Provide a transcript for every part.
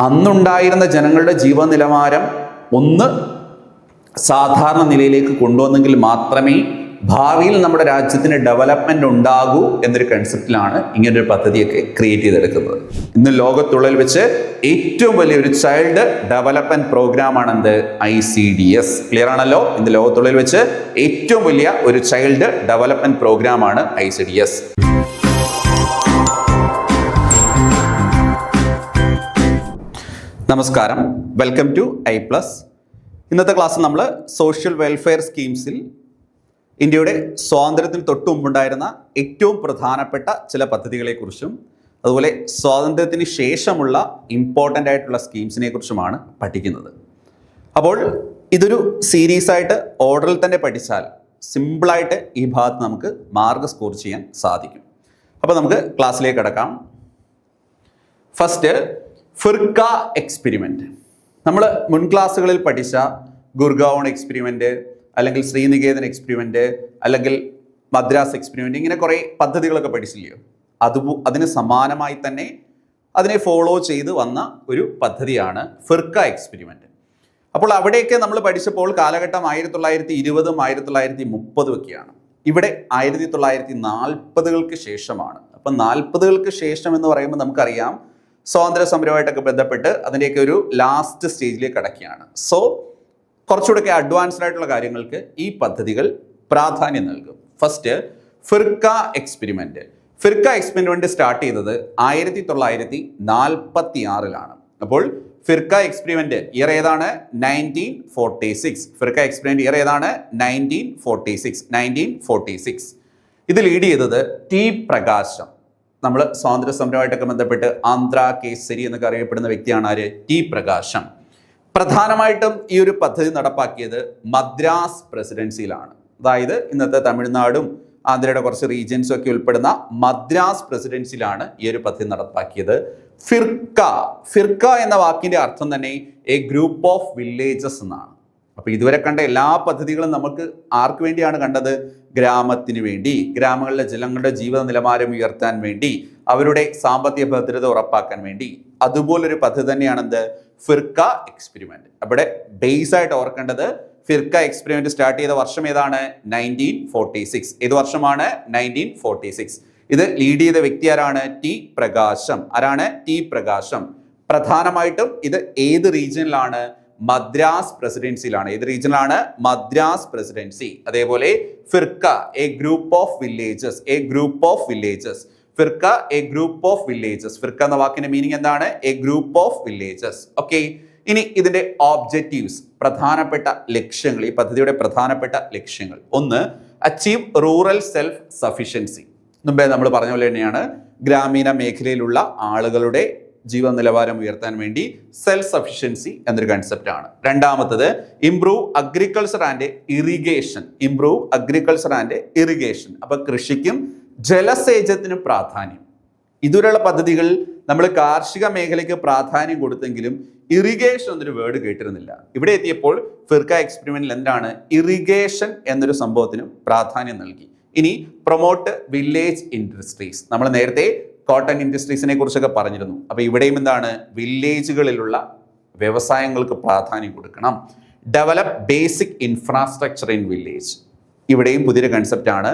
അന്നുണ്ടായിരുന്ന ജനങ്ങളുടെ ജീവന നിലവാരം ഒന്ന് സാധാരണ നിലയിലേക്ക് കൊണ്ടുവന്നെങ്കിൽ മാത്രമേ ഭാവിയിൽ നമ്മുടെ രാജ്യത്തിന് ഡെവലപ്മെന്റ് ഉണ്ടാകൂ എന്നൊരു കൺസെപ്റ്റിലാണ് ഇങ്ങനൊരു പദ്ധതിയൊക്കെ ക്രിയേറ്റ് ചെയ്തെടുക്കുന്നത്. ഇന്ന് ലോകത്തുള്ളിൽ വെച്ച് ഏറ്റവും വലിയൊരു ചൈൽഡ് ഡെവലപ്മെന്റ് പ്രോഗ്രാമാണ് എന്ത്? ICDS. ക്ലിയർ ആണല്ലോ? ഇന്ന് ലോകത്തുള്ളിൽ വെച്ച് ഏറ്റവും വലിയ ഒരു ചൈൽഡ് ഡെവലപ്മെന്റ് പ്രോഗ്രാമാണ് ICDS. നമസ്കാരം, വെൽക്കം ടു I+. ഇന്നത്തെ ക്ലാസ് നമ്മൾ സോഷ്യൽ വെൽഫെയർ സ്കീംസിൽ ഇന്ത്യയുടെ സ്വാതന്ത്ര്യത്തിന് തൊട്ടു മുമ്പുണ്ടായിരുന്ന ഏറ്റവും പ്രധാനപ്പെട്ട ചില പദ്ധതികളെക്കുറിച്ചും അതുപോലെ സ്വാതന്ത്ര്യത്തിന് ശേഷമുള്ള ഇമ്പോർട്ടൻ്റ് ആയിട്ടുള്ള സ്കീംസിനെ കുറിച്ചുമാണ് പഠിക്കുന്നത്. അപ്പോൾ ഇതൊരു സീരീസ് ആയിട്ട് ഓർഡറിൽ തന്നെ പഠിച്ചാൽ സിമ്പിളായിട്ട് ഈ ഭാഗത്ത് നമുക്ക് മാർക്ക് സ്കോർ ചെയ്യാൻ സാധിക്കും. അപ്പോൾ നമുക്ക് ക്ലാസ്സിലേക്ക് കടക്കാം. First, firka experiment. നമ്മൾ മുൻ ക്ലാസ്സുകളിൽ പഠിച്ച ഗുർഗാവൺ എക്സ്പെരിമെൻറ്റ്, അല്ലെങ്കിൽ ശ്രീനികേതൻ എക്സ്പെരിമെൻറ്റ്, അല്ലെങ്കിൽ മദ്രാസ് എക്സ്പെരിമെൻറ്റ്, ഇങ്ങനെ കുറേ പദ്ധതികളൊക്കെ പഠിച്ചില്ലയോ? അതിന് സമാനമായി തന്നെ അതിനെ ഫോളോ ചെയ്ത് വന്ന ഒരു പദ്ധതിയാണ് ഫിർക്ക എക്സ്പെരിമെൻറ്റ്. അപ്പോൾ അവിടെയൊക്കെ നമ്മൾ പഠിച്ചപ്പോൾ കാലഘട്ടം 1920 1930 ഒക്കെയാണ്. ഇവിടെ 1940-കൾക്ക് ശേഷമാണ്. അപ്പം 40-കൾക്ക് ശേഷം എന്ന് പറയുമ്പോൾ നമുക്കറിയാം സ്വാതന്ത്ര്യ സമരവുമായിട്ടൊക്കെ ബന്ധപ്പെട്ട് അതിൻ്റെയൊക്കെ ഒരു ലാസ്റ്റ് സ്റ്റേജിലേക്ക് കടക്കുകയാണ്. സോ കുറച്ചുകൂടെയൊക്കെ അഡ്വാൻസ്ഡ് ആയിട്ടുള്ള കാര്യങ്ങൾക്ക് ഈ പദ്ധതികൾ പ്രാധാന്യം നൽകും. First, firka experiment. Firka experiment start ചെയ്തത് 1946-ലാണ്. അപ്പോൾ ഫിർക്ക എക്സ്പെരിമെൻറ്റ് ഇയർ ഏതാണ്? 1946. ഫിർക്ക എക്സ്പെരിമെൻറ്റ് ഇയർ ഏതാണ്? 1946. ഇത് ലീഡ് ചെയ്തത് ടി പ്രകാശം. നമ്മൾ സ്വാതന്ത്ര്യ സമരവുമായിട്ടൊക്കെ ബന്ധപ്പെട്ട് ആന്ധ്ര കേസരി എന്നൊക്കെ അറിയപ്പെടുന്ന വ്യക്തിയാണ് ആര്? ടി പ്രകാശം. പ്രധാനമായിട്ടും ഈ ഒരു പദ്ധതി നടപ്പാക്കിയത് മദ്രാസ് പ്രസിഡൻസിയിലാണ്. അതായത് ഇന്നത്തെ തമിഴ്നാടും ആന്ധ്രയുടെ കുറച്ച് റീജിയൻസും ഒക്കെ ഉൾപ്പെടുന്ന മദ്രാസ് പ്രസിഡൻസിയിലാണ് ഈ ഒരു പദ്ധതി നടപ്പാക്കിയത്. ഫിർക്ക എന്ന വാക്കിന്റെ അർത്ഥം തന്നെ എ ഗ്രൂപ്പ് ഓഫ് വില്ലേജസ് എന്നാണ്. അപ്പൊ ഇതുവരെ കണ്ട എല്ലാ പദ്ധതികളും നമുക്ക് ആർക്ക് വേണ്ടിയാണ് കണ്ടത്? ഗ്രാമത്തിന് വേണ്ടി, ഗ്രാമങ്ങളിലെ ജനങ്ങളുടെ ജീവിത നിലവാരം ഉയർത്താൻ വേണ്ടി, അവരുടെ സാമ്പത്തിക ഭദ്രത ഉറപ്പാക്കാൻ വേണ്ടി. അതുപോലൊരു പദ്ധതി തന്നെയാണ് എന്ത്? ഫിർക്ക എക്സ്പെരിമെന്റ്. അവിടെ ബേസ് ആയിട്ട് ഓർക്കേണ്ടത് ഫിർക്ക എക്സ്പെരിമെന്റ് സ്റ്റാർട്ട് ചെയ്ത വർഷം ഏതാണ്? 1946. ഏത് വർഷമാണ്? 1946. ഇത് ലീഡ് ചെയ്ത വ്യക്തി ആരാണ്? ടി പ്രകാശം. ആരാണ്? ടി പ്രകാശം. പ്രധാനമായിട്ടും ഇത് ഏത് റീജിയനിലാണ്? മദ്രാസ് പ്രസിഡൻസിയിലാണ്. ഏത് റീജിയനിലാണ്? മദ്രാസ് പ്രസിഡൻസി. അതേപോലെ firka a group of villages. A group of villages. Firka a group of villages. Firka എന്ന വാക്കിന്റെ മീനിങ് എന്താണ്? A group of villages. Okay, ഇനി ഇതിന്റെ ഓബ്ജക്റ്റീവ്സ്, പ്രധാനപ്പെട്ട ലക്ഷ്യങ്ങൾ, ഈ പദ്ധതിയുടെ പ്രധാനപ്പെട്ട ലക്ഷ്യങ്ങൾ. ഒന്ന്, അച്ചീവ് റൂറൽ സെൽഫ് സഫിഷ്യൻസി. മുമ്പേ നമ്മൾ പറഞ്ഞ പോലെ തന്നെയാണ് ഗ്രാമീണ മേഖലയിലുള്ള ആളുകളുടെ ജീവന നിലവാരം ഉയർത്താൻ വേണ്ടി സെൽഫ് സഫിഷ്യൻസി എന്നൊരു കൺസെപ്റ്റ് ആണ്. രണ്ടാമത്തത്, improve agriculture and irrigation. Improve agriculture and irrigation. അപ്പൊ കൃഷിക്കും ജലസേചനത്തിനും പ്രാധാന്യം. ഇതുവരെയുള്ള പദ്ധതികൾ നമ്മൾ കാർഷിക മേഖലയ്ക്ക് പ്രാധാന്യം കൊടുത്തെങ്കിലും ഇറിഗേഷൻ എന്നൊരു വേർഡ് കേട്ടിരുന്നില്ല. ഇവിടെ എത്തിയപ്പോൾ ഫിർക്ക എക്സ്പെരിമെന്റിൽ എന്താണ്? ഇറിഗേഷൻ എന്നൊരു സംഭവത്തിന് പ്രാധാന്യം നൽകി. ഇനി പ്രൊമോട്ട് വില്ലേജ് ഇൻഡസ്ട്രീസ്. നമ്മൾ നേരത്തെ കോട്ടൺ ഇൻഡസ്ട്രീസിനെ കുറിച്ചൊക്കെ പറഞ്ഞിരുന്നു. അപ്പൊ ഇവിടെയും എന്താണ്? വില്ലേജുകളിലുള്ള വ്യവസായങ്ങൾക്ക് പ്രാധാന്യം കൊടുക്കണം. Develop basic infrastructure in village. ഇവിടെയും പുതിയൊരു കൺസെപ്റ്റ് ആണ്.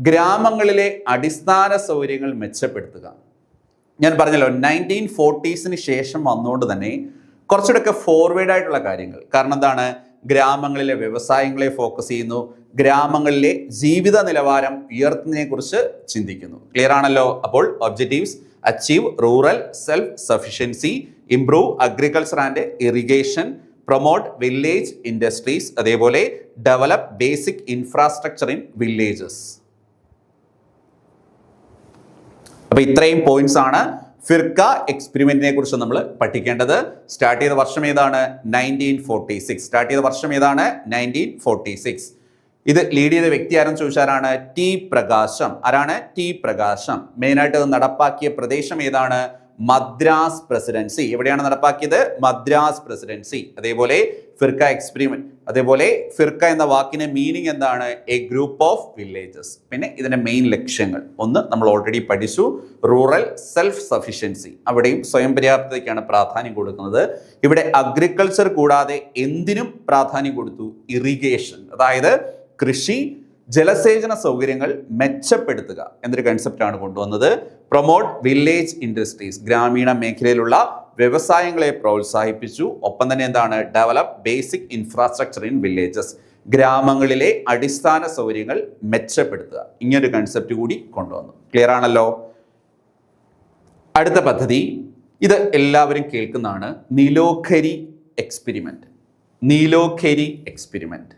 ഗ്രാമങ്ങളിലെ അടിസ്ഥാന സൗകര്യങ്ങൾ മെച്ചപ്പെടുത്തുക. ഞാൻ പറഞ്ഞല്ലോ 1940s ശേഷം വന്നുകൊണ്ട് തന്നെ കുറച്ചുകൂടെയൊക്കെ ഫോർവേഡ് ആയിട്ടുള്ള കാര്യങ്ങൾ. കാരണം എന്താണ്? ഗ്രാമങ്ങളിലെ വ്യവസായങ്ങളെ ഫോക്കസ് ചെയ്യുന്നു, ഗ്രാമങ്ങളിലെ ജീവിത നിലവാരം ഉയർത്തുന്നതിനെ കുറിച്ച് ചിന്തിക്കുന്നു. ക്ലിയർ ആണല്ലോ? അപ്പോൾ objectives: achieve rural self sufficiency, improve agriculture and irrigation, promote village industries, അതേപോലെ develop basic infrastructure in villages. അപ്പൊ ഇത്രയും പോയിന്റ്സ് ആണ് ഫിർക്ക എക്സ്പെരിമെന്റിനെ കുറിച്ച് നമ്മൾ പഠിക്കേണ്ടത്. സ്റ്റാർട്ട് ചെയ്ത വർഷം ഏതാണ്? 1946. സ്റ്റാർട്ട് ചെയ്ത വർഷം ഏതാണ്? 1946. ഇത് ലീഡ് ചെയ്ത വ്യക്തി ആരെന്ന് ചോദിച്ചാലാണ്? ടി പ്രകാശം. ആരാണ്? ടി പ്രകാശം. മെയിനായിട്ട് നടപ്പാക്കിയ പ്രദേശം ഏതാണ്? മദ്രാസ് പ്രസിഡൻസി. എവിടെയാണ് നടപ്പാക്കിയത്? മദ്രാസ് പ്രസിഡൻസി. അതേപോലെ ഫിർക്ക എക്സ്പെരിമെന്റ്. അതേപോലെ ഫിർക്ക എന്ന വാക്കിന്റെ മീനിങ് എന്താണ്? A group of villages. പിന്നെ ഇതിന്റെ മെയിൻ ലക്ഷ്യങ്ങൾ ഒന്ന് നമ്മൾ ഓൾറെഡി പഠിച്ചു, റൂറൽ സെൽഫ് സഫിഷ്യൻസി. അവിടെയും സ്വയം പര്യാപ്തതയ്ക്കാണ് പ്രാധാന്യം കൊടുക്കുന്നത്. ഇവിടെ അഗ്രികൾച്ചർ കൂടാതെ എന്തിനും പ്രാധാന്യം കൊടുത്തു? ഇറിഗേഷൻ, അതായത് കൃഷി, ജലസേചന സൗകര്യങ്ങൾ മെച്ചപ്പെടുത്തുക എന്നൊരു കൺസെപ്റ്റാണ് കൊണ്ടുവന്നത്. പ്രൊമോട്ട് വില്ലേജ് ഇൻഡസ്ട്രീസ്, ഗ്രാമീണ മേഖലയിലുള്ള വ്യവസായങ്ങളെ പ്രോത്സാഹിപ്പിച്ചു. ഒപ്പം തന്നെ എന്താണ്? Develop basic infrastructure in villages, ഗ്രാമങ്ങളിലെ അടിസ്ഥാന സൗകര്യങ്ങൾ മെച്ചപ്പെടുത്തുക. ഇങ്ങനൊരു കൺസെപ്റ്റ് കൂടി കൊണ്ടുവന്നു. ക്ലിയർ ആണല്ലോ? അടുത്ത പദ്ധതി, ഇത് എല്ലാവരും കേൾക്കുന്നതാണ്, നീലോഖരി എക്സ്പെരിമെന്റ്. നീലോഖരി എക്സ്പെരിമെന്റ്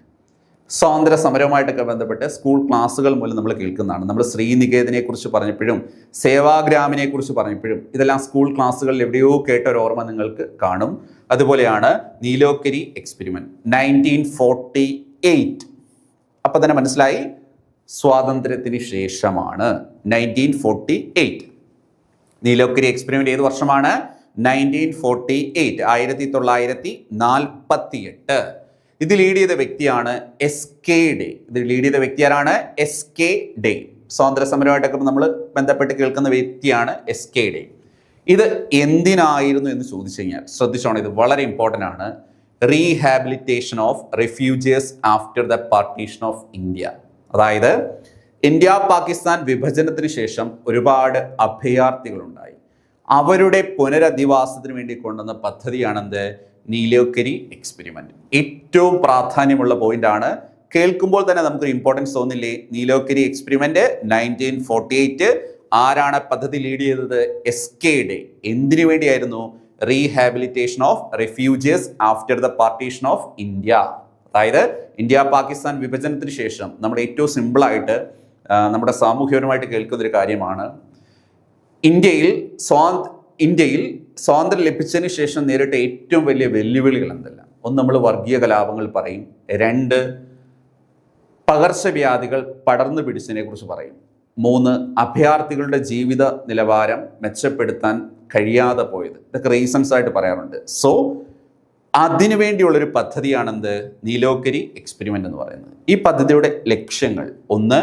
സ്വാതന്ത്ര്യ സമരവുമായിട്ടൊക്കെ ബന്ധപ്പെട്ട് സ്കൂൾ ക്ലാസ്സുകൾ മൂലം നമ്മൾ കേൾക്കുന്നതാണ്. നമ്മൾ ശ്രീനികേതനെ കുറിച്ച് പറഞ്ഞപ്പോഴും സേവാഗ്രാമിനെ കുറിച്ച് പറഞ്ഞപ്പോഴും ഇതെല്ലാം സ്കൂൾ ക്ലാസ്സുകളിൽ എവിടെയോ കേട്ട ഒരു ഓർമ്മ നിങ്ങൾക്ക് കാണും. അതുപോലെയാണ് നീലോഖരി എക്സ്പെരിമെന്റ് 1948. അപ്പൊ തന്നെ മനസ്സിലായി സ്വാതന്ത്ര്യത്തിന് ശേഷമാണ് 1948. നീലോഖരി എക്സ്പെരിമെന്റ് ഏത് വർഷമാണ്? 1948, 1948. ഇത് ലീഡ് ചെയ്ത വ്യക്തിയാണ് SK ഡേ. ഇത് ലീഡ് ചെയ്ത വ്യക്തി ആരാണ്? SK day. സ്വാതന്ത്ര്യ സമരമായിട്ടൊക്കെ നമ്മൾ ബന്ധപ്പെട്ട് കേൾക്കുന്ന വ്യക്തിയാണ് SK ഡേ. ഇത് എന്തിനായിരുന്നു എന്ന് ചോദിച്ചു കഴിഞ്ഞാൽ ശ്രദ്ധിച്ചോണം, ഇത് വളരെ ഇമ്പോർട്ടൻ്റ് ആണ്. Rehabilitation of refugees after the partition of India. അതായത് ഇന്ത്യ പാകിസ്ഥാൻ വിഭജനത്തിന് ശേഷം ഒരുപാട് അഭയാർത്ഥികളുണ്ടായി. അവരുടെ പുനരധിവാസത്തിന് വേണ്ടി കൊണ്ടുവന്ന പദ്ധതിയാണെന്ത്? നീലോഖരി എക്സ്പെരിമെന്റ്. ഏറ്റവും പ്രാധാന്യമുള്ള പോയിന്റ് ആണ്. കേൾക്കുമ്പോൾ തന്നെ നമുക്കൊരു ഇമ്പോർട്ടൻസ് തോന്നില്ലേ? നീലോഖരി എക്സ്പെരിമെന്റ് 1948. ആരാണ് പദ്ധതി ലീഡ് ചെയ്തത്? SK ഡേ. എന്തിനു വേണ്ടിയായിരുന്നു? Rehabilitation of refugees after the partition of India. അതായത് ഇന്ത്യ പാകിസ്ഥാൻ വിഭജനത്തിന് ശേഷം നമ്മൾ ഏറ്റവും സിമ്പിളായിട്ട് നമ്മുടെ സാമൂഹ്യപരമായിട്ട് കേൾക്കുന്ന ഒരു കാര്യമാണ്, ഇന്ത്യയിൽ സ്വാതന്ത്ര്യം ലഭിച്ചതിന് ശേഷം നേരിട്ട ഏറ്റവും വലിയ വെല്ലുവിളികൾ എന്തെല്ലാം? ഒന്ന്, നമ്മൾ വർഗീയ കലാപങ്ങൾ പറയും. 2, പകർച്ചവ്യാധികൾ പടർന്നു പിടിച്ചതിനെ കുറിച്ച് പറയും. 3, അഭയാർത്ഥികളുടെ ജീവിത നിലവാരം മെച്ചപ്പെടുത്താൻ കഴിയാതെ പോയത്. ഇതൊക്കെ റീസൺസ് ആയിട്ട് പറയാറുണ്ട്. സോ അതിനുവേണ്ടിയുള്ളൊരു പദ്ധതിയാണെന്ത്? നീലോഖരി എക്സ്പെരിമെന്റ് എന്ന് പറയുന്നത്. ഈ പദ്ധതിയുടെ ലക്ഷ്യങ്ങൾ ഒന്ന്,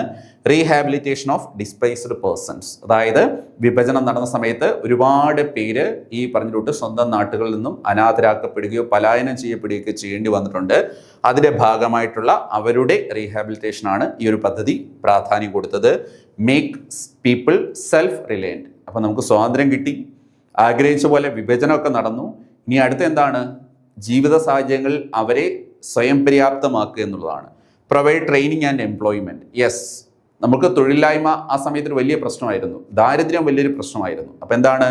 റീഹാബിലിറ്റേഷൻ ഓഫ് ഡിസ്പ്ലേസ്ഡ് പേഴ്സൺസ്. അതായത് വിഭജനം നടന്ന സമയത്ത് ഒരുപാട് പേര് ഈ പറഞ്ഞിട്ട് സ്വന്തം നാട്ടുകളിൽ നിന്നും അനാഥരാക്കപ്പെടുകയോ പലായനം ചെയ്യപ്പെടുകയോ ചെയ്യേണ്ടി വന്നിട്ടുണ്ട്. അതിൻ്റെ ഭാഗമായിട്ടുള്ള അവരുടെ റീഹാബിലിറ്റേഷനാണ് ഈ ഒരു പദ്ധതി പ്രാധാന്യം കൊടുത്തത്. Make people self reliant. അപ്പം നമുക്ക് സ്വാതന്ത്ര്യം കിട്ടി, ആഗ്രഹിച്ച പോലെ വിഭജനമൊക്കെ നടന്നു. ഇനി അടുത്ത എന്താണ്? ജീവിത സാഹചര്യങ്ങളിൽ അവരെ സ്വയം പര്യാപ്തമാക്കുക എന്നുള്ളതാണ്. Provide training and employment. Yes, നമുക്ക് തൊഴിലില്ലായ്മ ആ സമയത്ത് വലിയ പ്രശ്നമായിരുന്നു, ദാരിദ്ര്യം വലിയൊരു പ്രശ്നമായിരുന്നു. അപ്പം എന്താണ്?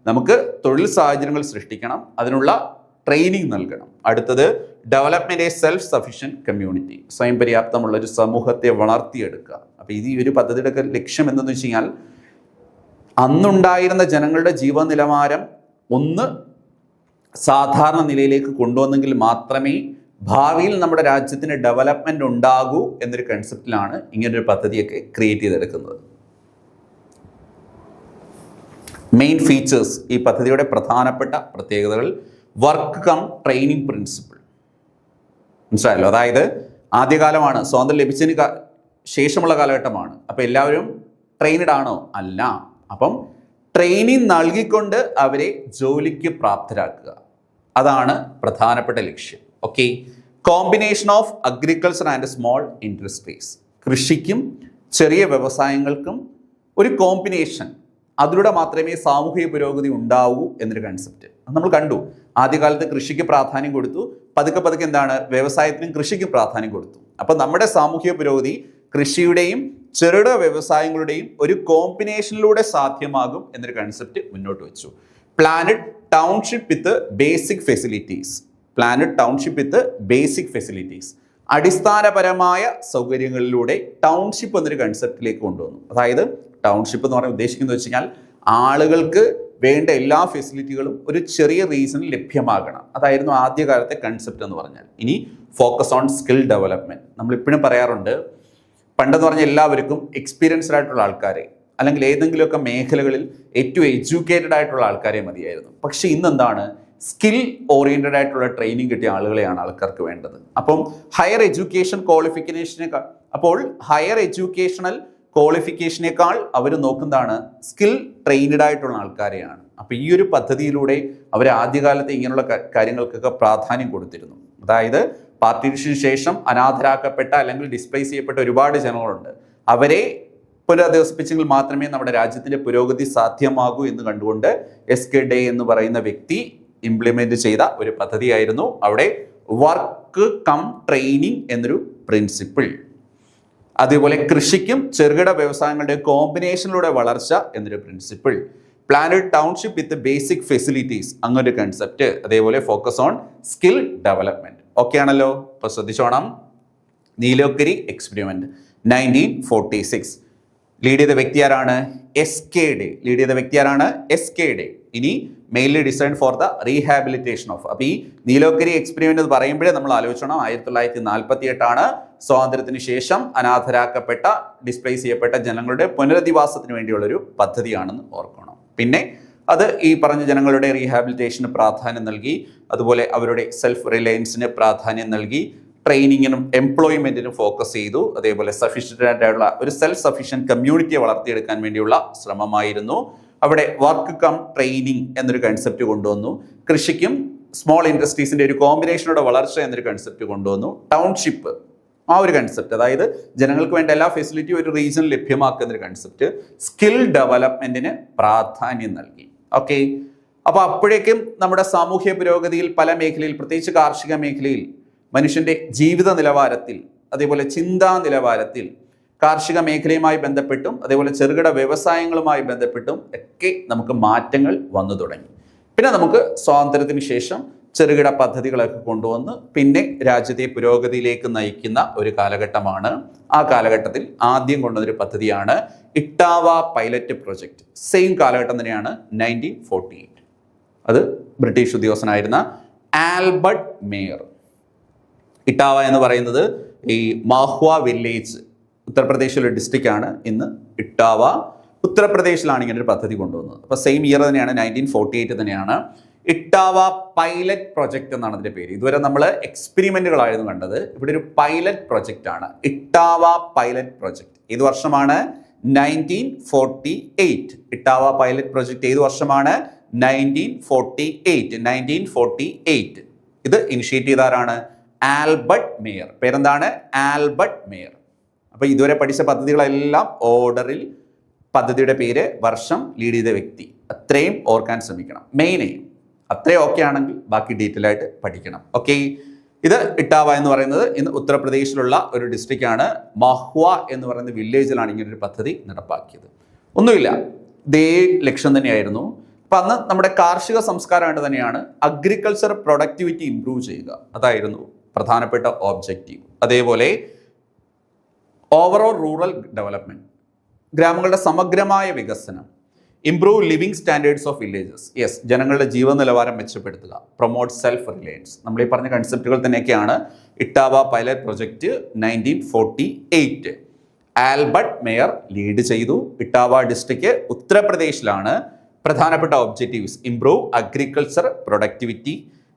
നമുക്ക് തൊഴിൽ സാഹചര്യങ്ങൾ സൃഷ്ടിക്കണം, അതിനുള്ള ട്രെയിനിങ് നൽകണം. അടുത്തത് development A self sufficient community. സ്വയം പര്യാപ്തമുള്ള ഒരു സമൂഹത്തെ വളർത്തിയെടുക്കുക. അപ്പം ഈ ഒരു പദ്ധതിയുടെ ഒക്കെ ലക്ഷ്യം എന്തെന്ന് വെച്ച് കഴിഞ്ഞാൽ അന്നുണ്ടായിരുന്ന ജനങ്ങളുടെ ജീവന നിലവാരം ഒന്ന് സാധാരണ നിലയിലേക്ക് കൊണ്ടുവന്നെങ്കിൽ മാത്രമേ ഭാവിയിൽ നമ്മുടെ രാജ്യത്തിന് ഡെവലപ്മെന്റ് ഉണ്ടാകൂ എന്നൊരു കൺസെപ്റ്റിലാണ് ഇങ്ങനൊരു പദ്ധതിയൊക്കെ ക്രിയേറ്റ് ചെയ്തെടുക്കുന്നത്. മെയിൻ ഫീച്ചേഴ്സ്, ഈ പദ്ധതിയുടെ പ്രധാനപ്പെട്ട പ്രത്യേകതകൾ: വർക്ക് കം ട്രെയിനിങ് പ്രിൻസിപ്പിൾ. മനസ്സിലായല്ലോ? അതായത് ആദ്യകാലമാണ്, സ്വാതന്ത്ര്യം ലഭിച്ചതിന് ശേഷമുള്ള കാലഘട്ടമാണ്. അപ്പം എല്ലാവരും ട്രെയിനഡ് ആണോ? അല്ല. അപ്പം ട്രെയിനിങ് നൽകിക്കൊണ്ട് അവരെ ജോലിക്ക് പ്രാപ്തരാക്കുക, അതാണ് പ്രധാനപ്പെട്ട ലക്ഷ്യം. Okay. Combination of agriculture and small industries. കൃഷിക്കും ചെറിയ വ്യവസായങ്ങൾക്കും ഒരു കോമ്പിനേഷൻ, അതിലൂടെ മാത്രമേ സാമൂഹിക പുരോഗതി ഉണ്ടാവൂ എന്നൊരു കൺസെപ്റ്റ് നമ്മൾ കണ്ടു. ആദ്യകാലത്ത് കൃഷിക്ക് പ്രാധാന്യം കൊടുത്തു, പതുക്കെ പതുക്കെ എന്താണ്? വ്യവസായത്തിനും കൃഷിക്കും പ്രാധാന്യം കൊടുത്തു. അപ്പം നമ്മുടെ സാമൂഹിക പുരോഗതി കൃഷിയുടെയും ചെറുകിട വ്യവസായങ്ങളുടെയും ഒരു കോമ്പിനേഷനിലൂടെ സാധ്യമാകും എന്നൊരു കൺസെപ്റ്റ് മുന്നോട്ട് വെച്ചു. പ്ലാനഡ് ടൗൺഷിപ്പ് വിത്ത് ബേസിക് ഫെസിലിറ്റീസ്. പ്ലാനഡ് ടൗൺഷിപ്പ് വിത്ത് ബേസിക് ഫെസിലിറ്റീസ്. അടിസ്ഥാനപരമായ സൗകര്യങ്ങളിലൂടെ ടൗൺഷിപ്പ് എന്നൊരു കൺസെപ്റ്റിലേക്ക് കൊണ്ടുവന്നു. അതായത് ടൗൺഷിപ്പ് എന്ന് പറഞ്ഞാൽ ഉദ്ദേശിക്കുന്നത് വെച്ച് കഴിഞ്ഞാൽ ആളുകൾക്ക് വേണ്ട എല്ലാ ഫെസിലിറ്റികളും ഒരു ചെറിയ റീസണിൽ ലഭ്യമാകണം. അതായിരുന്നു ആദ്യകാലത്തെ കൺസെപ്റ്റ് എന്ന് പറഞ്ഞാൽ. ഇനി ഫോക്കസ് ഓൺ സ്കിൽ ഡെവലപ്മെന്റ്. നമ്മൾ ഇപ്പോഴും പറയാറുണ്ട്, പണ്ടെന്ന് പറഞ്ഞാൽ എല്ലാവർക്കും എക്സ്പീരിയൻസ്ഡ് ആയിട്ടുള്ള ആൾക്കാരെ, അല്ലെങ്കിൽ ഏതെങ്കിലുമൊക്കെ മേഖലകളിൽ ഏറ്റവും എഡ്യൂക്കേറ്റഡ് ആയിട്ടുള്ള ആൾക്കാരെ മതിയായിരുന്നു. പക്ഷെ ഇന്നെന്താണ്, സ്കിൽ ഓറിയന്റഡ് ആയിട്ടുള്ള ട്രെയിനിങ് കിട്ടിയ ആളുകളെയാണ് ആൾക്കാർക്ക് വേണ്ടത്. അപ്പം ഹയർ എഡ്യൂക്കേഷൻ ക്വാളിഫിക്കേഷനേക്കാൾ ഹയർ എഡ്യൂക്കേഷണൽ ക്വാളിഫിക്കേഷനേക്കാൾ അവർ നോക്കുന്നതാണ് സ്കിൽ ട്രെയിൻഡ് ആയിട്ടുള്ള ആൾക്കാരെയാണ്. അപ്പൊ ഈ ഒരു പദ്ധതിയിലൂടെ അവർ ആദ്യകാലത്ത് ഇങ്ങനെയുള്ള കാര്യങ്ങൾക്കൊക്കെ പ്രാധാന്യം കൊടുത്തിരുന്നു. അതായത് പാർട്ടീഷന് ശേഷം അനാഥരാക്കപ്പെട്ട അല്ലെങ്കിൽ ഡിസ്പ്ലേസ് ചെയ്യപ്പെട്ട ഒരുപാട് ജനങ്ങളുണ്ട്. അവരെ പുനരധിവസിപ്പിച്ചെങ്കിൽ മാത്രമേ നമ്മുടെ രാജ്യത്തിന്റെ പുരോഗതി സാധ്യമാകൂ എന്ന് കണ്ടുകൊണ്ട് SK എന്ന് പറയുന്ന വ്യക്തി ഇംപ്ലിമെന്റ് ചെയ്ത ഒരു പദ്ധതിയായിരുന്നു അവിടെ വർക്ക് കം ട്രെയിനിങ് എന്നൊരു പ്രിൻസിപ്പിൾ. അതേപോലെ കൃഷിക്കും ചെറുകിട വ്യവസായങ്ങളുടെ കോമ്പിനേഷനിലൂടെ വളർച്ച എന്നൊരു പ്രിൻസിപ്പിൾ. പ്ലാനഡ് ടൗൺഷിപ്പ് വിത്ത് ബേസിക് ഫെസിലിറ്റീസ് അങ്ങനൊരു കൺസെപ്റ്റ്. അതേപോലെ focus on skill development. Okay ആണല്ലോ? അപ്പൊ ശ്രദ്ധിച്ചോണം. നീലോക്കരി എക്സ്പെരിമെന്റ് 1946 ലീഡ് ചെയ്ത വ്യക്തി ആരാണ്? SK ഡേ. ഇനി mainly design for the rehabilitation of. അപ്പൊ ഈ നീലോക്കരി എക്സ്പെരിമെന്റ് എന്ന് പറയുമ്പോഴേ നമ്മൾ ആലോചിക്കണം 1948 സ്വാതന്ത്ര്യത്തിന് ശേഷം അനാഥരാക്കപ്പെട്ട ഡിസ്പ്ലേസ് ചെയ്യപ്പെട്ട ജനങ്ങളുടെ പുനരധിവാസത്തിന് വേണ്ടിയുള്ള ഒരു പദ്ധതിയാണെന്ന് ഓർക്കണം. പിന്നെ അത് ഈ പറഞ്ഞ ജനങ്ങളുടെ റീഹാബിലിറ്റേഷന് പ്രാധാന്യം നൽകി, അതുപോലെ അവരുടെ സെൽഫ് റിലയൻസിന് പ്രാധാന്യം നൽകി, ട്രെയിനിങ്ങിനും എംപ്ലോയ്മെന്റിനും ഫോക്കസ് ചെയ്തു. അതേപോലെ സഫീഷ്യന്റ് ആയിട്ടുള്ള ഒരു സെൽഫ് സഫീഷ്യന്റ് കമ്മ്യൂണിറ്റിയെ വളർത്തിയെടുക്കാൻ വേണ്ടിയുള്ള ശ്രമമായിരുന്നു. അവിടെ വർക്ക് കം ട്രെയിനിങ് എന്നൊരു കൺസെപ്റ്റ് കൊണ്ടുവന്നു. കൃഷിക്കും സ്മോൾ ഇൻഡസ്ട്രീസിന്റെ ഒരു കോമ്പിനേഷനോടെ വളർച്ച എന്നൊരു കൺസെപ്റ്റ് കൊണ്ടുവന്നു. ടൗൺഷിപ്പ് ആ ഒരു കൺസെപ്റ്റ്, അതായത് ജനങ്ങൾക്ക് വേണ്ട എല്ലാ ഫെസിലിറ്റിയും ഒരു റീജിയൻ ലഭ്യമാക്കുന്ന ഒരു കൺസെപ്റ്റ്. സ്കിൽ ഡെവലപ്മെന്റിന് പ്രാധാന്യം നൽകി. ഓക്കെ, അപ്പൊ അപ്പോഴേക്കും നമ്മുടെ സാമൂഹ്യ പുരോഗതിയിൽ പല മേഖലയിൽ, പ്രത്യേകിച്ച് കാർഷിക മേഖലയിൽ, മനുഷ്യന്റെ ജീവിത നിലവാരത്തിൽ, അതേപോലെ ചിന്താ നിലവാരത്തിൽ, കാർഷിക മേഖലയുമായി ബന്ധപ്പെട്ടും അതേപോലെ ചെറുകിട വ്യവസായങ്ങളുമായി ബന്ധപ്പെട്ടും ഒക്കെ നമുക്ക് മാറ്റങ്ങൾ വന്നു തുടങ്ങി. പിന്നെ നമുക്ക് സ്വാതന്ത്ര്യത്തിന് ശേഷം ചെറുകിട പദ്ധതികളൊക്കെ കൊണ്ടുവന്ന് പിന്നെ രാജ്യത്തെ പുരോഗതിയിലേക്ക് നയിക്കുന്ന ഒരു കാലഘട്ടമാണ്. ആ കാലഘട്ടത്തിൽ ആദ്യം കൊണ്ടുവന്നൊരു പദ്ധതിയാണ് ഇട്ടാവ പൈലറ്റ് പ്രൊജക്ട്. സെയിം കാലഘട്ടം തന്നെയാണ് 1948. അത് ബ്രിട്ടീഷ് ഉദ്യോഗസ്ഥനായിരുന്ന ആൽബർട്ട് മേയർ. ഇട്ടാവ എന്ന് പറയുന്നത് ഈ മാഹ്വ വില്ലേജ്, ഉത്തർപ്രദേശിലെ ഡിസ്ട്രിക്റ്റ് ആണ് ഇന്ന് ഇട്ടാവ. ഉത്തർപ്രദേശിലാണ് ഇങ്ങനെ ഒരു പദ്ധതി കൊണ്ടുവന്നത്. അപ്പോൾ സെയിം ഇയർ തന്നെയാണ്, 1948 തന്നെയാണ്. ഇട്ടാവ പൈലറ്റ് പ്രൊജക്ട് എന്നാണ് അതിന്റെ പേര്. ഇതുവരെ നമ്മൾ എക്സ്പെരിമെന്റുകളായിരുന്നു കണ്ടത്. ഇവിടെ ഒരു പൈലറ്റ് പ്രൊജക്റ്റ് ആണ് ഇട്ടാവ പൈലറ്റ് പ്രൊജക്ട്. ഏത് വർഷമാണ്? 1948. ഇട്ടാവ പൈലറ്റ് പ്രൊജക്ട് ഏത് വർഷമാണ്? 1948. ഇത് ഇനിഷ്യേറ്റ് ചെയ്ത ആരാണ്? Albert Mayer. പേരെന്താണ്? Albert Mayer. അപ്പൊ ഇതുവരെ പഠിച്ച പദ്ധതികളെല്ലാം ഓർഡറിൽ, പദ്ധതിയുടെ പേര്, വർഷം, ലീഡ് ചെയ്ത വ്യക്തി, അത്രയും ഓർക്കാൻ ശ്രമിക്കണം. മെയിൻ എയിം അത്രയും ഓക്കെ ആണെങ്കിൽ ബാക്കി ഡീറ്റെയിൽ ആയിട്ട് പഠിക്കണം. ഓക്കെ, ഇത് ഇട്ടാവ എന്ന് പറയുന്നത് ഇന്ന് ഉത്തർപ്രദേശിലുള്ള ഒരു ഡിസ്ട്രിക്റ്റ് ആണ്. മഹ്വ എന്ന് പറയുന്ന വില്ലേജിലാണ് ഇങ്ങനെ ഒരു പദ്ധതി നടപ്പാക്കിയത്. ഒന്നുമില്ല, ഇതേ ലക്ഷ്യം തന്നെയായിരുന്നു. അപ്പൊ അന്ന് നമ്മുടെ കാർഷിക സംസ്കാരം തന്നെയാണ് അഗ്രികൾച്ചർ പ്രൊഡക്ടിവിറ്റി ഇംപ്രൂവ് ചെയ്യുക. അതായിരുന്നു പ്രധാനപ്പെട്ട ഓബ്ജക്റ്റീവ്. അതേപോലെ ഓവറോൾ റൂറൽ ഡെവലപ്മെന്റ്, ഗ്രാമങ്ങളുടെ സമഗ്രമായ വികസനം, improve living standards of villages. Yes, ജനങ്ങളുടെ ജീവന നിലവാരം മെച്ചപ്പെടുത്തുക, പ്രൊമോട്ട് സെൽഫ് റിലയൻസ്. നമ്മൾ ഈ പറഞ്ഞ കൺസെപ്റ്റുകൾ തന്നെയൊക്കെയാണ് Etawah pilot project 1948. Albert Mayer lead ചെയ്തു. ഇട്ടാവ ഡിസ്ട്രിക്റ്റ് ഉത്തർപ്രദേശിലാണ്. പ്രധാനപ്പെട്ട objectives: improve agriculture productivity,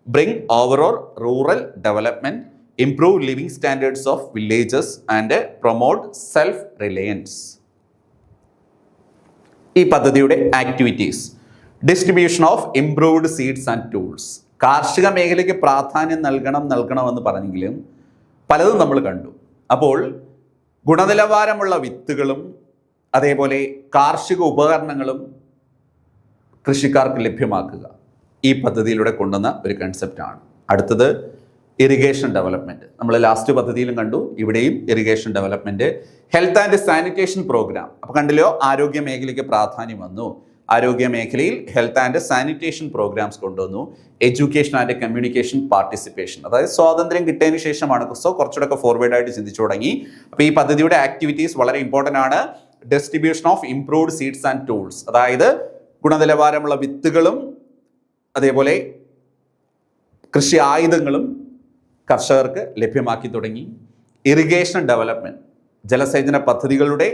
bring overall rural development, improve living standards of villages and promote self reliance. ഈ പദ്ധതിയുടെ activities: distribution of improved seeds and tools. കാർഷിക മേഖലയ്ക്ക് പ്രാധാന്യം നൽകണമെന്ന് പറഞ്ഞെങ്കിലും പലതും നമ്മൾ കണ്ടു. അപ്പോൾ ഗുണനിലവാരമുള്ള വിത്തുകളും അതേപോലെ കാർഷിക ഉപകരണങ്ങളും കൃഷിക്കാർക്ക് ലഭ്യമാക്കുക ഈ പദ്ധതിയിലൂടെ കൊണ്ടുവന്ന ഒരു കൺസെപ്റ്റാണ്. അടുത്തത് ഇറിഗേഷൻ ഡെവലപ്മെന്റ്. നമ്മൾ ലാസ്റ്റ് പദ്ധതിയിലും കണ്ടു, ഇവിടെയും irrigation development. Health and sanitation programme. അപ്പൊ കണ്ടില്ലോ, ആരോഗ്യ മേഖലയ്ക്ക് പ്രാധാന്യം വന്നു. ആരോഗ്യ മേഖലയിൽ ഹെൽത്ത് ആൻഡ് സാനിറ്റേഷൻ പ്രോഗ്രാംസ് കൊണ്ടുവന്നു. എഡ്യൂക്കേഷൻ ആൻഡ് കമ്മ്യൂണിക്കേഷൻ പാർട്ടിസിപ്പേഷൻ, അതായത് സ്വാതന്ത്ര്യം കിട്ടിയതിന് ശേഷമാണ്. സോ കുറച്ചുകൂടെ ഫോർവേഡ് ആയിട്ട് ചിന്തിച്ചു തുടങ്ങി. അപ്പൊ ഈ പദ്ധതിയുടെ ആക്ടിവിറ്റീസ് വളരെ ഇമ്പോർട്ടന്റ് ആണ്. Distribution of improved seeds and tools, അതായത് ഗുണനിലവാരമുള്ള വിത്തുകളും അതേപോലെ കൃഷി ആയുധങ്ങളും കർഷകർക്ക് ലഭ്യമാക്കി തുടങ്ങി. ഇറിഗേഷൻ ഡെവലപ്മെന്റ്, ജലസേചന പദ്ധതികളുടെ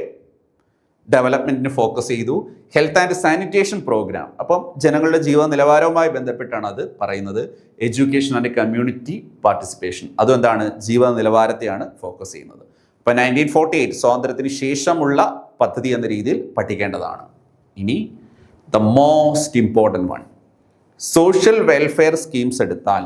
ഡെവലപ്മെന്റിന് ഫോക്കസ് ചെയ്തു. ഹെൽത്ത് ആൻഡ് സാനിറ്റേഷൻ പ്രോഗ്രാം, അപ്പം ജനങ്ങളുടെ ജീവന നിലവാരവുമായി ബന്ധപ്പെട്ടാണ് അത് പറയുന്നത്. എഡ്യൂക്കേഷൻ ആൻഡ് കമ്മ്യൂണിറ്റി പാർട്ടിസിപ്പേഷൻ, അതും എന്താണ്, ജീവന നിലവാരത്തെയാണ് ഫോക്കസ് ചെയ്യുന്നത്. അപ്പൊ 1948 സ്വാതന്ത്ര്യത്തിന് ശേഷമുള്ള പദ്ധതി എന്ന രീതിയിൽ പഠിക്കേണ്ടതാണ്. ഇനി the most important one, social welfare schemes എടുത്താൽ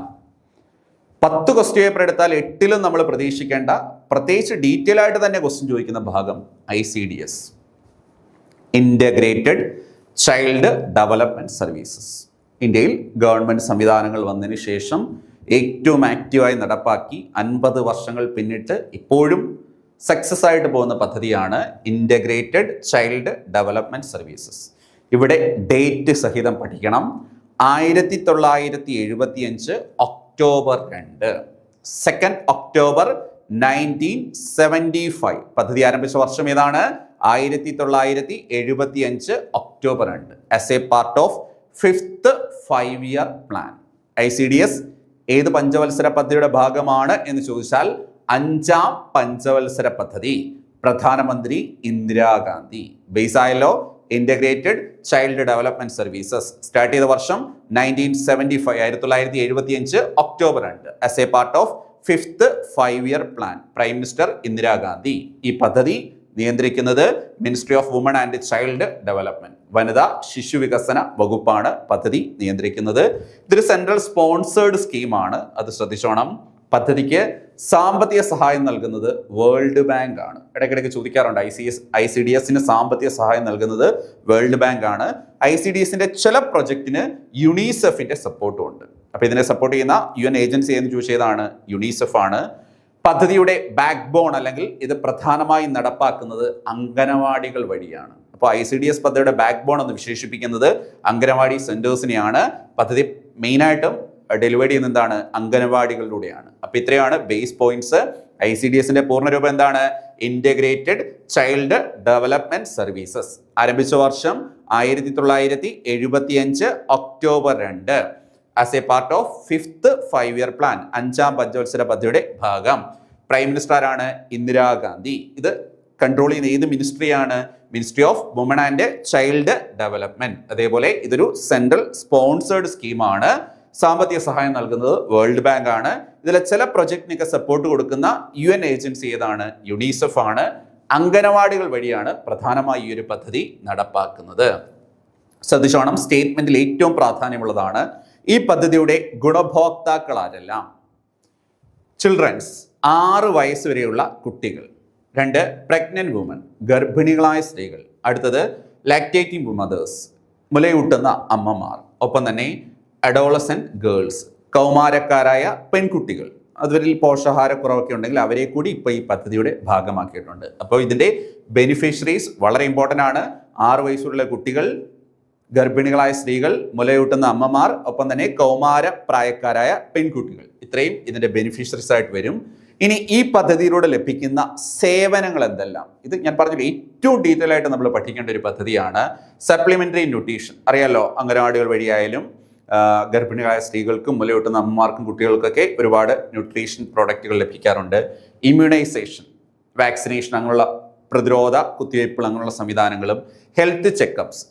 10 ക്വസ്റ്റ്യൻ പേപ്പർ എടുത്താൽ 8ലും നമ്മൾ പ്രതീക്ഷിക്കേണ്ട, പ്രത്യേകിച്ച് ഡീറ്റെയിൽ ആയിട്ട് തന്നെ ക്വസ്റ്റ്യൻ ചോദിക്കുന്ന ഭാഗം ICDS, integrated child development services. ഇന്ത്യയിൽ ഗവൺമെൻറ് സംവിധാനങ്ങൾ വന്നതിന് ശേഷം ഏറ്റവും ആക്റ്റീവായി നടപ്പാക്കി 50 വർഷങ്ങൾ പിന്നിട്ട് ഇപ്പോഴും സക്സസ് ആയിട്ട് പോകുന്ന പദ്ധതിയാണ് ഇൻ്റഗ്രേറ്റഡ് ചൈൽഡ് ഡെവലപ്മെൻറ്റ് സർവീസസ്. ഇവിടെ ഡേറ്റ് സഹിതം പഠിക്കണം. 1975 ഒക്ടോബർ 2, 2 ഒക്ടോബർ 1975 പദ്ധതി ആരംഭിച്ച വർഷം ഏതാണ്? 1975 October 2 as A part of 5th 5-year plan. ICDS ഏത് പഞ്ചവത്സര പദ്ധതിയുടെ ഭാഗമാണ് എന്ന് ചോദിച്ചാൽ 5ാം പഞ്ചവത്സര പദ്ധതി, പ്രധാനമന്ത്രി ഇന്ദിരാഗാന്ധി. ബേസ് ആയല്ലോ, integrated child development services start ചെയ്ത വർഷം 1975 October 2 as A part of 5th 5-year plan, prime minister Indira Gandhi. ഈ പദ്ധതി നിയന്ത്രിക്കുന്നത് ministry of women and child development, വനിതാ ശിശു വികസന വകുപ്പാണ് പദ്ധതി നിയന്ത്രിക്കുന്നത്. ഇതൊരു സെൻട്രൽ സ്പോൺസേർഡ് സ്കീമാണ്, അത് ശ്രദ്ധിച്ചോണം. പദ്ധതിക്ക് സാമ്പത്തിക സഹായം നൽകുന്നത് വേൾഡ് ബാങ്ക് ആണ്. ഇടയ്ക്കിടയ്ക്ക് ചോദിക്കാറുണ്ട്, ICDSന് സാമ്പത്തിക സഹായം നൽകുന്നത് വേൾഡ് ബാങ്ക് ആണ്. ICDSന്റെ ചില പ്രൊജക്റ്റിന് യുണിസെഫിന്റെ സപ്പോർട്ടും ഉണ്ട്. അപ്പൊ ഇതിനെ സപ്പോർട്ട് ചെയ്യുന്ന UN ഏജൻസി എന്ന് ചോദിച്ചതാണ് യുണിസെഫ് ആണ്. പദ്ധതിയുടെ ബാക്ക് ബോൺ അല്ലെങ്കിൽ ഇത് പ്രധാനമായി നടപ്പാക്കുന്നത് അംഗനവാടികൾ വഴിയാണ്. അപ്പോൾ ICDS പദ്ധതിയുടെ ബാക്ക് ബോൺ എന്ന് വിശേഷിപ്പിക്കുന്നത് അംഗനവാടി സെന്റേഴ്സിനെയാണ്. പദ്ധതി മെയിനായിട്ടും ഡെലിവറി ചെയ്യുന്ന എന്താണ്, അംഗനവാടികളിലൂടെയാണ്. അപ്പൊ ഇത്രയാണ് ബേസ് പോയിന്റ്സ്. ICDSന്റെ പൂർണ്ണരൂപം എന്താണ്? Integrated child development services. ആരംഭിച്ച വർഷം 1975 October 2 as A part of 5th 5-year plan, 5ാം പഞ്ചവത്സര പദ്ധതിയുടെ ഭാഗം. പ്രൈം മിനിസ്റ്റർ ആരാണ്? ഇന്ദിരാഗാന്ധി. ഇത് കൺട്രോൾ ചെയ്യുന്ന ഏത് മിനിസ്ട്രിയാണ്? Ministry of women and child development. അതേപോലെ ഇതൊരു സെൻട്രൽ സ്പോൺസേർഡ് സ്കീമാണ്. സാമ്പത്തിക സഹായം നൽകുന്നത് വേൾഡ് ബാങ്ക് ആണ്. ഇതിലെ ചില പ്രൊജക്ടിനൊക്കെ സപ്പോർട്ട് കൊടുക്കുന്ന UN ഏജൻസി ഏതാണ്? യുണിസെഫ് ആണ്. അംഗനവാടികൾ വഴിയാണ് പ്രധാനമായി ഈ ഒരു പദ്ധതി നടപ്പാക്കുന്നത്. ശ്രദ്ധിച്ചോണം, സ്റ്റേറ്റ്മെന്റിൽ ഏറ്റവും പ്രാധാന്യമുള്ളതാണ്. ഈ പദ്ധതിയുടെ ഗുണഭോക്താക്കൾ ആരെല്ലാം? ചിൽഡ്രൻസ്, 6 വയസ്സ് വരെയുള്ള കുട്ടികൾ. 2 പ്രഗ്നന്റ് വുമൻ, ഗർഭിണികളായ സ്ത്രീകൾ. അടുത്തത് ലാക്ടേറ്റിംഗ് മദേഴ്സ്, മുലയൂട്ടുന്ന അമ്മമാർ. ഒപ്പം തന്നെ അഡോളസെന്റ് ഗേൾസ്, കൗമാരക്കാരായ പെൺകുട്ടികൾ. അതുവരിൽ പോഷകാഹാരക്കുറവൊക്കെ ഉണ്ടെങ്കിൽ അവരെ കൂടി ഇപ്പോൾ ഈ പദ്ധതിയുടെ ഭാഗമാക്കിയിട്ടുണ്ട്. അപ്പോൾ ഇതിൻ്റെ ബെനിഫിഷ്യറീസ് വളരെ ഇമ്പോർട്ടൻ്റ് ആണ്. 6 വയസ്സുള്ള കുട്ടികൾ, ഗർഭിണികളായ സ്ത്രീകൾ, മുലയൂട്ടുന്ന അമ്മമാർ, ഒപ്പം തന്നെ കൗമാര പ്രായക്കാരായ പെൺകുട്ടികൾ. ഇത്രയും ഇതിൻ്റെ ബെനിഫിഷ്യറീസ് ആയിട്ട് വരും. ഇനി ഈ പദ്ധതിയിലൂടെ ലഭിക്കുന്ന സേവനങ്ങൾ എന്തെല്ലാം? ഇത് ഞാൻ പറഞ്ഞില്ല, ഏറ്റവും ഡീറ്റെയിൽ ആയിട്ട് നമ്മൾ പഠിക്കേണ്ട ഒരു പദ്ധതിയാണ് സപ്ലിമെന്ററി ന്യൂട്രീഷൻ. അറിയാലോ, അംഗനവാടികൾ വഴിയായാലും ഗർഭിണികളായ സ്ത്രീകൾക്കും മുലയൂട്ടുന്ന അമ്മമാർക്കും കുട്ടികൾക്കൊക്കെ ഒരുപാട് ന്യൂട്രീഷൻ പ്രോഡക്റ്റുകൾ ലഭിക്കാറുണ്ട്. ഇമ്മ്യൂണൈസേഷൻ, വാക്സിനേഷൻ, അങ്ങനെയുള്ള പ്രതിരോധ കുത്തിവയ്പ്പുകൾ, അങ്ങനെയുള്ള സംവിധാനങ്ങളും. ഹെൽത്ത് ചെക്കപ്സ്,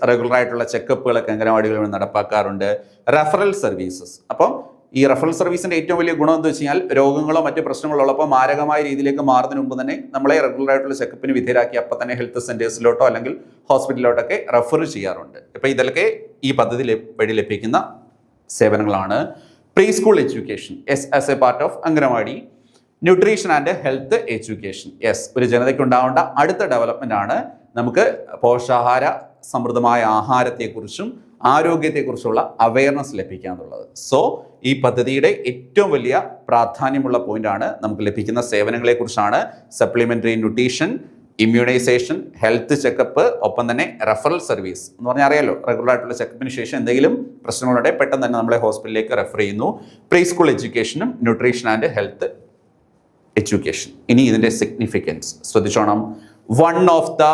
റെഗുലർ ആയിട്ടുള്ള ചെക്കപ്പുകളൊക്കെ അംഗനവാടികളിൽ നടപ്പാക്കാറുണ്ട്. Referral services. അപ്പം ഈ റെഫറൽ സർവീസിന്റെ ഏറ്റവും വലിയ ഗുണം എന്ന് വെച്ച് കഴിഞ്ഞാൽ രോഗങ്ങളോ മറ്റ് പ്രശ്നങ്ങളോ ഉള്ളപ്പോൾ മാരകമായ രീതിയിലേക്ക് മാറുന്നതിന് മുമ്പ് തന്നെ നമ്മളെ റെഗുലർ ആയിട്ടുള്ള ചെക്കപ്പിന് വിധേയരാക്കി അപ്പം തന്നെ ഹെൽത്ത് സെന്റേഴ്സിലോട്ടോ അല്ലെങ്കിൽ ഹോസ്പിറ്റലിലോട്ടൊക്കെ റെഫർ ചെയ്യാറുണ്ട്. ഇപ്പം ഇതൊക്കെ ഈ പദ്ധതി വഴി ലഭിക്കുന്ന സേവനങ്ങളാണ്. Pre school education, as A part of anganwadi. Nutrition and health education, ഒരു ജനതയ്ക്ക് ഉണ്ടാവേണ്ട അടുത്ത ഡെവലപ്മെന്റ് ആണ് നമുക്ക് പോഷകാഹാര സമൃദ്ധമായ ആഹാരത്തെക്കുറിച്ചും ആരോഗ്യത്തെക്കുറിച്ചുള്ള അവയർനെസ് ലഭിക്കുക എന്നുള്ളത്. സോ ഈ പദ്ധതിയുടെ ഏറ്റവും വലിയ പ്രാധാന്യമുള്ള പോയിന്റാണ് നമുക്ക് ലഭിക്കുന്ന സേവനങ്ങളെക്കുറിച്ചാണ്. Supplementary nutrition, immunization, health checkup, ഒപ്പം തന്നെ റെഫറൽ സർവീസ് എന്ന് പറഞ്ഞാൽ അറിയാലോ, റെഗുലർ ആയിട്ടുള്ള ചെക്കപ്പിന് ശേഷം എന്തെങ്കിലും പ്രശ്നങ്ങളുണ്ടെ പെട്ടെന്ന് തന്നെ നമ്മളെ ഹോസ്പിറ്റലിലേക്ക് റെഫർ ചെയ്യുന്നു. പ്രീ സ്കൂൾ എഡ്യൂക്കേഷനും ന്യൂട്രീഷൻ ആൻഡ് ഹെൽത്ത് എഡ്യൂക്കേഷൻ. ഇനി ഇതിന്റെ സിഗ്നിഫിക്കൻസ് ശ്രദ്ധിച്ചോണം. One of the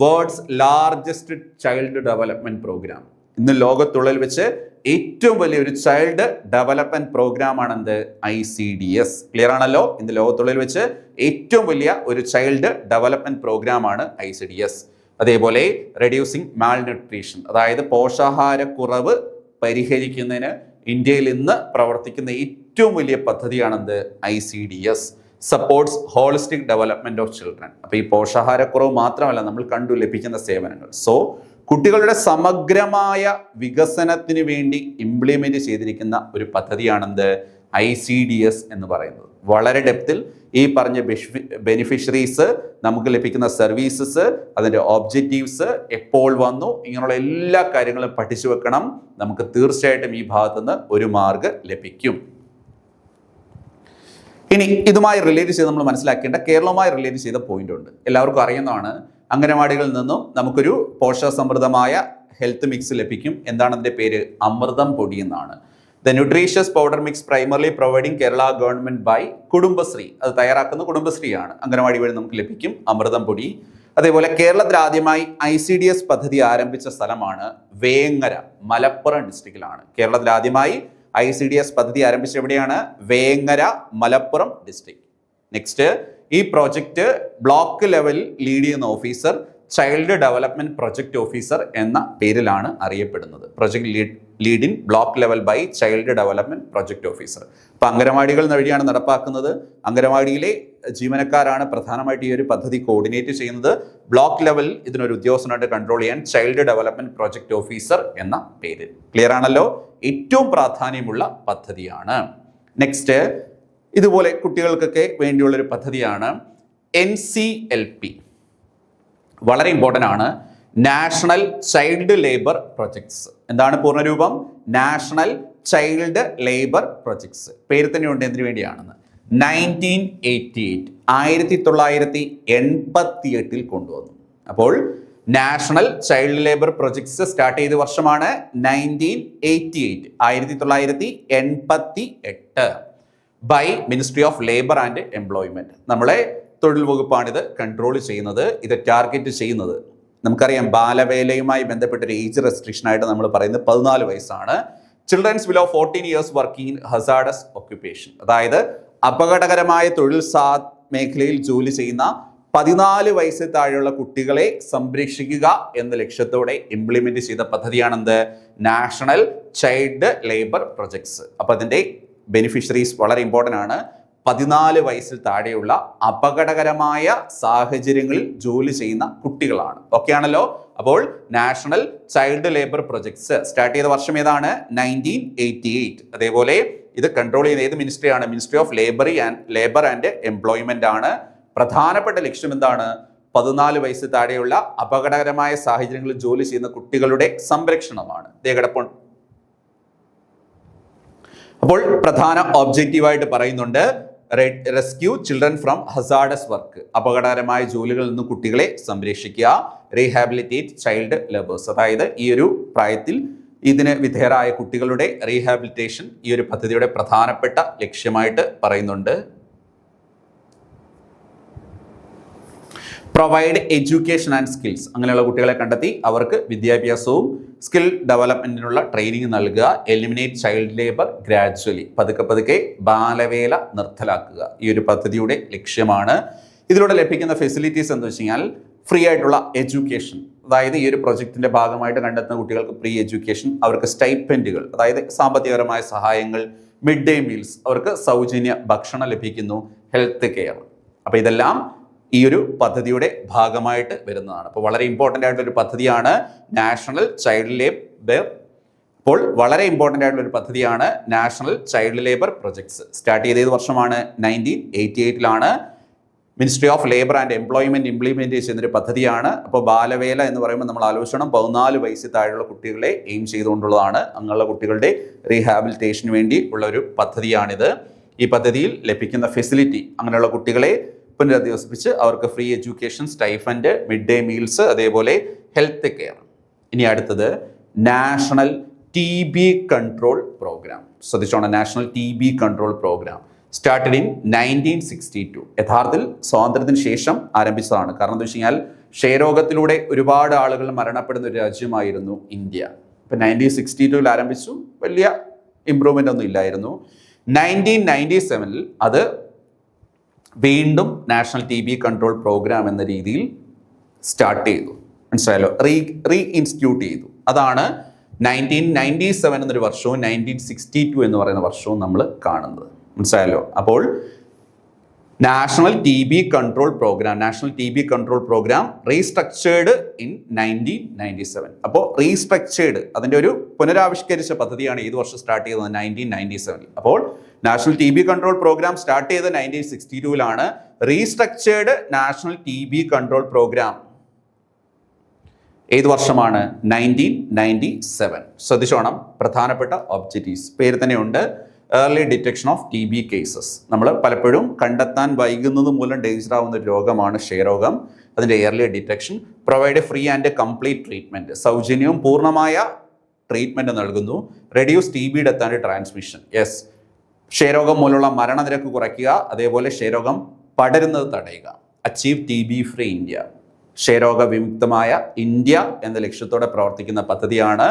world's largest child development program. ഇന്ന് ലോകത്തുള്ളിൽ വെച്ച് ഏറ്റവും വലിയൊരു ചൈൽഡ് ഡെവലപ്മെന്റ് പ്രോഗ്രാം ആണെന്ത്? ICDS. ക്ലിയർ ആണല്ലോ? ഇന്ന് ലോകത്തുള്ളിൽ വെച്ച് ഏറ്റവും വലിയ ഒരു ചൈൽഡ് ഡെവലപ്മെന്റ് പ്രോഗ്രാം ആണ് ICDS. അതേപോലെ റെഡ്യൂസിങ് മാൽന്യൂട്രീഷൻ, അതായത് പോഷകാഹാരക്കുറവ് പരിഹരിക്കുന്നതിന് ഇന്ത്യയിൽ ഇന്ന് പ്രവർത്തിക്കുന്ന ഏറ്റവും വലിയ പദ്ധതിയാണെന്ത്? ICDS, supports holistic development of children. അപ്പൊ ഈ പോഷകാഹാരക്കുറവ് മാത്രമല്ല നമ്മൾ കണ്ടു ലഭിക്കുന്ന സേവനങ്ങൾ. സോ കുട്ടികളുടെ സമഗ്രമായ വികസനത്തിന് വേണ്ടി ഇംപ്ലിമെന്റ് ചെയ്തിരിക്കുന്ന ഒരു പദ്ധതിയാണെന്ത്? ICDS എന്ന് പറയുന്നത്. വളരെ ഡെപ്തിൽ ഈ പറഞ്ഞ ബെനിഫിഷ്യറീസ്, നമുക്ക് ലഭിക്കുന്ന സർവീസസ്, അതിൻ്റെ ഒബ്ജക്റ്റീവ്സ്, എപ്പോൾ വന്നു, ഇങ്ങനെയുള്ള എല്ലാ കാര്യങ്ങളും പഠിച്ചു വെക്കണം. നമുക്ക് തീർച്ചയായിട്ടും ഈ ഭാഗത്തുനിന്ന് ഒരു മാർക്ക് ലഭിക്കും. ഇനി ഇതുമായി റിലേറ്റ് ചെയ്ത് നമ്മൾ മനസ്സിലാക്കേണ്ട കേരളവുമായി റിലേറ്റ് ചെയ്ത പോയിന്റ് ഉണ്ട്. എല്ലാവർക്കും അറിയുന്നതാണ്, അംഗനവാടികളിൽ നിന്നും നമുക്കൊരു പോഷകസമൃദ്ധമായ ഹെൽത്ത് മിക്സ് ലഭിക്കും. എന്താണ് അതിൻ്റെ പേര്? അമൃതം പൊടി എന്നാണ്. The nutritious powder mix primarily providing Kerala government by Kudumbashree. അത് തയ്യാറാക്കുന്ന കുടുംബശ്രീയാണ്. അംഗനവാടി വഴി നമുക്ക് ലഭിക്കും അമൃതം പൊടി. അതേപോലെ കേരളത്തിൽ ആദ്യമായി ICDS പദ്ധതി ആരംഭിച്ച സ്ഥലമാണ് വേങ്ങര, മലപ്പുറം ഡിസ്ട്രിക്റ്റിലാണ്. കേരളത്തിൽ ആദ്യമായി ICDS പദ്ധതി ആരംഭിച്ച എവിടെയാണ്? വേങ്ങര, മലപ്പുറം ഡിസ്ട്രിക്ട്. നെക്സ്റ്റ്, ഈ പ്രോജക്റ്റ് ബ്ലോക്ക് ലെവലിൽ ലീഡ് ചെയ്യുന്ന officer child development project officer എന്ന പേരിലാണ് അറിയപ്പെടുന്നത്. Project lead in block level by child development project officer. അപ്പൊ അംഗനവാടികൾ വഴിയാണ് നടപ്പാക്കുന്നത്. അംഗനവാടിയിലെ ജീവനക്കാരാണ് പ്രധാനമായിട്ട് ഈ ഒരു പദ്ധതി കോർഡിനേറ്റ് ചെയ്യുന്നത്. ബ്ലോക്ക് ലെവലിൽ ഇതിനൊരു ഉദ്യോഗസ്ഥനായിട്ട് കൺട്രോൾ ചെയ്യാൻ ചൈൽഡ് ഡെവലപ്മെന്റ് പ്രൊജക്ട് ഓഫീസർ എന്ന പേരിൽ. ക്ലിയർ ആണല്ലോ? ഏറ്റവും പ്രാധാന്യമുള്ള പദ്ധതിയാണ്. നെക്സ്റ്റ്, ഇതുപോലെ കുട്ടികൾക്കൊക്കെ വേണ്ടിയുള്ളൊരു പദ്ധതിയാണ് NCLP. വളരെ ഇമ്പോർട്ടൻ്റ് ആണ്. National child labour projects. എന്താണ് പൂർണ്ണരൂപം? National child labour projects. പേര് തന്നെയുണ്ട് എന്തിനു വേണ്ടിയാണെന്ന്. 1988 കൊണ്ടുവന്നു. അപ്പോൾ national child labour projects start ചെയ്ത വർഷമാണ് 1988 by ministry of labour and employment. നമ്മളെ തൊഴിൽ വകുപ്പാണിത് കൺട്രോൾ ചെയ്യുന്നത്, ഇത് ടാർഗറ്റ് ചെയ്യുന്നത്. നമുക്കറിയാം, ബാലവേലയുമായി ബന്ധപ്പെട്ട ഒരു ഏജ് റെസ്ട്രിക്ഷൻ ആയിട്ട് നമ്മൾ പറയുന്നത് 14 വയസ്സാണ്. Children's below 14 years working in hazardous occupation, അതായത് അപകടകരമായ തൊഴിൽ മേഖലയിൽ ജോലി ചെയ്യുന്ന 14 വയസ്സിൽ താഴെയുള്ള കുട്ടികളെ സംരക്ഷിക്കുക എന്ന ലക്ഷ്യത്തോടെ ഇംപ്ലിമെന്റ് ചെയ്ത പദ്ധതിയാണെന്ത്? National child labour projects. അപ്പൊ അതിന്റെ ബെനിഫിഷ്യറീസ് വളരെ ഇമ്പോർട്ടൻ്റ് ആണ്. 14 വയസ്സിൽ താഴെയുള്ള അപകടകരമായ സാഹചര്യങ്ങളിൽ ജോലി ചെയ്യുന്ന കുട്ടികളാണ്. ഓക്കെ ആണല്ലോ? അപ്പോൾ national child labour projects start ചെയ്ത വർഷം ഏതാണ്? 1988. അതേപോലെ ഇത് കൺട്രോൾ ചെയ്യുന്ന ഏത് മിനിസ്ട്രിയാണ്? Ministry of labour and employment ആണ്. പ്രധാനപ്പെട്ട ലക്ഷ്യം എന്താണ്? 14 വയസ്സിൽ താഴെയുള്ള അപകടകരമായ സാഹചര്യങ്ങളിൽ ജോലി ചെയ്യുന്ന കുട്ടികളുടെ സംരക്ഷണമാണ്. അപ്പോൾ പ്രധാന ഒബ്ജക്റ്റീവായിട്ട് പറയുന്നുണ്ട് rescue children from hazardous work, അപകടകരമായ ജോലികളിൽ നിന്ന് കുട്ടികളെ സംരക്ഷിക്കുക. റീഹാബിലിറ്റേറ്റ് ചൈൽഡ് ലേബേഴ്സ്, അതായത് ഈ ഒരു പ്രായത്തിൽ ഇതിന് വിധേയരായ കുട്ടികളുടെ റീഹാബിലിറ്റേഷൻ ഈ ഒരു പദ്ധതിയുടെ പ്രധാനപ്പെട്ട ലക്ഷ്യമായിട്ട് പറയുന്നുണ്ട്. പ്രൊവൈഡ് എഡ്യൂക്കേഷൻ ആൻഡ് സ്കിൽസ്, അങ്ങനെയുള്ള കുട്ടികളെ കണ്ടെത്തി അവർക്ക് വിദ്യാഭ്യാസവും സ്കിൽ ഡെവലപ്മെന്റിനുള്ള ട്രെയിനിങ് നൽകുക. എലിമിനേറ്റ് ചൈൽഡ് ലേബർ ഗ്രാജുവലി, പതുക്കെ ബാലവേല നിർത്തലാക്കുക ഈ ഒരു പദ്ധതിയുടെ ലക്ഷ്യമാണ്. ഇതിലൂടെ ലഭിക്കുന്ന ഫെസിലിറ്റീസ് എന്ന് വെച്ച് കഴിഞ്ഞാൽ ഫ്രീ ആയിട്ടുള്ള എഡ്യൂക്കേഷൻ, അതായത് ഈ ഒരു പ്രൊജക്ടിന്റെ ഭാഗമായിട്ട് കണ്ടെത്തുന്ന കുട്ടികൾക്ക് ഫ്രീ എഡ്യൂക്കേഷൻ, അവർക്ക് സ്റ്റൈപ്പൻഡുകൾ, അതായത് സാമ്പത്തികപരമായ സഹായങ്ങൾ, മിഡ് ഡേ മീൽസ്, അവർക്ക് സൗജന്യ ഭക്ഷണം ലഭിക്കുന്നു, ഹെൽത്ത് കെയർ. അപ്പൊ ഇതെല്ലാം ഈ ഒരു പദ്ധതിയുടെ ഭാഗമായിട്ട് വരുന്നതാണ്. അപ്പോൾ വളരെ ഇമ്പോർട്ടൻ്റ് ആയിട്ടുള്ള ഒരു പദ്ധതിയാണ് നാഷണൽ ചൈൽഡ് ലേബർ. അപ്പോൾ വളരെ ഇമ്പോർട്ടൻ്റ് ആയിട്ടുള്ള ഒരു പദ്ധതിയാണ് national child labour projects. Start ചെയ്ത വർഷമാണ് 1988. Ministry of labour and employment implement ചെയ്യുന്നൊരു പദ്ധതിയാണ്. അപ്പോൾ ബാലവേല എന്ന് പറയുമ്പോൾ നമ്മൾ ആലോചിക്കണം 14 വയസ്സിൽ താഴെയുള്ള കുട്ടികളെ എയിം ചെയ്തുകൊണ്ടുള്ളതാണ്. അങ്ങനെയുള്ള കുട്ടികളുടെ റീഹാബിലിറ്റേഷന് വേണ്ടി ഉള്ള ഒരു പദ്ധതിയാണിത്. ഈ പദ്ധതിയിൽ ലഭിക്കുന്ന ഫെസിലിറ്റി, അങ്ങനെയുള്ള കുട്ടികളെ പുനരധിവസിപ്പിച്ച് അവർക്ക് free education, stipend, mid day meals, അതേപോലെ ഹെൽത്ത് കെയർ. ഇനി അടുത്തത് നാഷണൽ TB കൺട്രോൾ പ്രോഗ്രാം. ശ്രദ്ധിച്ചോണം, national TB control program started in 1962. യഥാർത്ഥത്തിൽ സ്വാതന്ത്ര്യത്തിന് ശേഷം ആരംഭിച്ചതാണ്. കാരണം എന്താ വെച്ച് കഴിഞ്ഞാൽ ക്ഷയരോഗത്തിലൂടെ ഒരുപാട് ആളുകൾ മരണപ്പെടുന്ന ഒരു രാജ്യമായിരുന്നു ഇന്ത്യ. ഇപ്പം 1962 ആരംഭിച്ചു, വലിയ ഇമ്പ്രൂവ്മെൻ്റ് ഒന്നും ഇല്ലായിരുന്നു. 1997 അത് വീണ്ടും നാഷണൽ TB കൺട്രോൾ പ്രോഗ്രാം എന്ന രീതിയിൽ സ്റ്റാർട്ട് ചെയ്തു. മനസ്സിലായല്ലോ, റീഇൻസ്റ്റിറ്റ്യൂട്ട് ചെയ്തു. അതാണ് 1997 എന്നൊരു വർഷവും 1962 എന്ന് പറയുന്ന വർഷവും നമ്മൾ കാണുന്നത്. മനസ്സിലായല്ലോ. അപ്പോൾ national TB control programme restructured in 1997. അപ്പോൾ റീസ്ട്രക്ചേർഡ് അതിൻ്റെ ഒരു പുനരാവിഷ്കരിച്ച പദ്ധതിയാണ് ഏത് വർഷം സ്റ്റാർട്ട് ചെയ്തത്? 1997. അപ്പോൾ national TB control programme start ചെയ്തത് 1962 restructured national TB control programme ഏത് വർഷമാണ്? 1997. ശ്രദ്ധിച്ചോണം, പ്രധാനപ്പെട്ട ഒബ്ജക്റ്റീവ്സ് പേര് തന്നെയുണ്ട്. Early detection of TB cases. നമ്മൾ പലപ്പോഴും കണ്ടെത്താൻ വൈകുന്നത് മൂലം ഡേഞ്ചർ ആവുന്ന ഒരു രോഗമാണ് ക്ഷയരോഗം. അതിൻ്റെ early detection. Provide free and complete treatment. സൗജന്യവും പൂർണ്ണമായ ട്രീറ്റ്മെൻറ്റ് നൽകുന്നു. Reduce TB death and transmission. Yes, ക്ഷയരോഗം മൂലമുള്ള മരണനിരക്ക് കുറയ്ക്കുക, അതേപോലെ ക്ഷയരോഗം പടരുന്നത് തടയുക. Achieve TB free India. ക്ഷയരോഗ വിമുക്തമായ ഇന്ത്യ എന്ന ലക്ഷ്യത്തോടെ പ്രവർത്തിക്കുന്ന പദ്ധതിയാണ്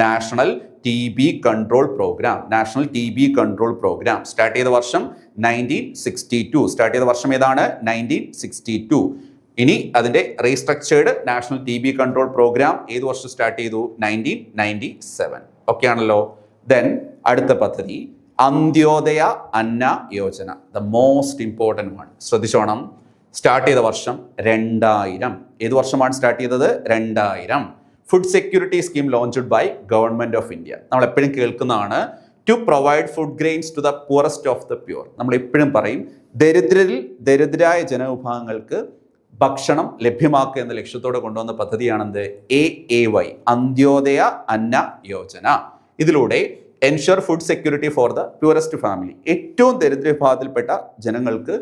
national TB control programme. Start ചെയ്ത വർഷം 1962. സ്റ്റാർട്ട് ചെയ്ത വർഷം ഏതാണ്? 1962. ഇനി അതിന്റെ restructured national TB control programme ഏത് വർഷം സ്റ്റാർട്ട് ചെയ്തു? 1997. ഓക്കെ ആണല്ലോ. ദെൻ അടുത്ത പദ്ധതി Antyodaya Anna Yojana, the most important one. ശ്രദ്ധിച്ചോണം, സ്റ്റാർട്ട് ചെയ്ത വർഷം 2000. ഏത് വർഷമാണ് സ്റ്റാർട്ട് ചെയ്തത്? 2000. Food security scheme launched by government of India. നമ്മൾ എപ്പോഴും കേൾക്കുന്നതാണ് to provide food grains to the poorest of the poor. നമ്മൾ എപ്പോഴും പറയും ദരിദ്രരായ ജനവിഭാഗങ്ങൾക്ക് ഭക്ഷണം ലഭ്യമാക്കുക എന്ന ലക്ഷ്യത്തോടെ കൊണ്ടുവന്ന പദ്ധതിയാണെന്ത്? AAY, അന്ത്യോദയ അന്ന യോജന. ഇതിലൂടെ ensure food security for the poorest family. ഏറ്റവും ദരിദ്ര വിഭാഗത്തിൽപ്പെട്ട ജനങ്ങൾക്ക്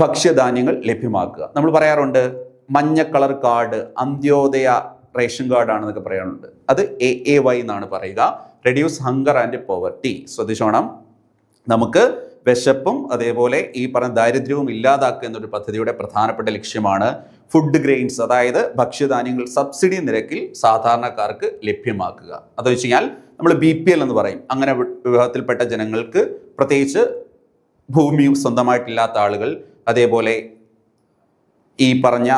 ഭക്ഷ്യധാന്യങ്ങൾ ലഭ്യമാക്കുക. നമ്മൾ പറയാറുണ്ട് മഞ്ഞ colour card Antyodaya ration card ആണെന്നൊക്കെ പറയാറുണ്ട്. അത് AAY എന്നാണ് പറയുക. Reduce hunger and poverty. ശ്രദ്ധിച്ചോണം, നമുക്ക് വിശപ്പും അതേപോലെ ഈ പറഞ്ഞ ദാരിദ്ര്യവും ഇല്ലാതാക്കുക എന്നൊരു പദ്ധതിയുടെ പ്രധാനപ്പെട്ട ലക്ഷ്യമാണ് ഫുഡ് ഗ്രെയിൻസ്, അതായത് ഭക്ഷ്യധാന്യങ്ങൾ സബ്സിഡി നിരക്കിൽ സാധാരണക്കാർക്ക് ലഭ്യമാക്കുക. അത് വെച്ച് കഴിഞ്ഞാൽ നമ്മൾ BPL എന്ന് പറയും. അങ്ങനെ വിഭാഗത്തിൽപ്പെട്ട ജനങ്ങൾക്ക്, പ്രത്യേകിച്ച് ഭൂമി സ്വന്തമായിട്ടില്ലാത്ത ആളുകൾ, അതേപോലെ ഈ പറഞ്ഞ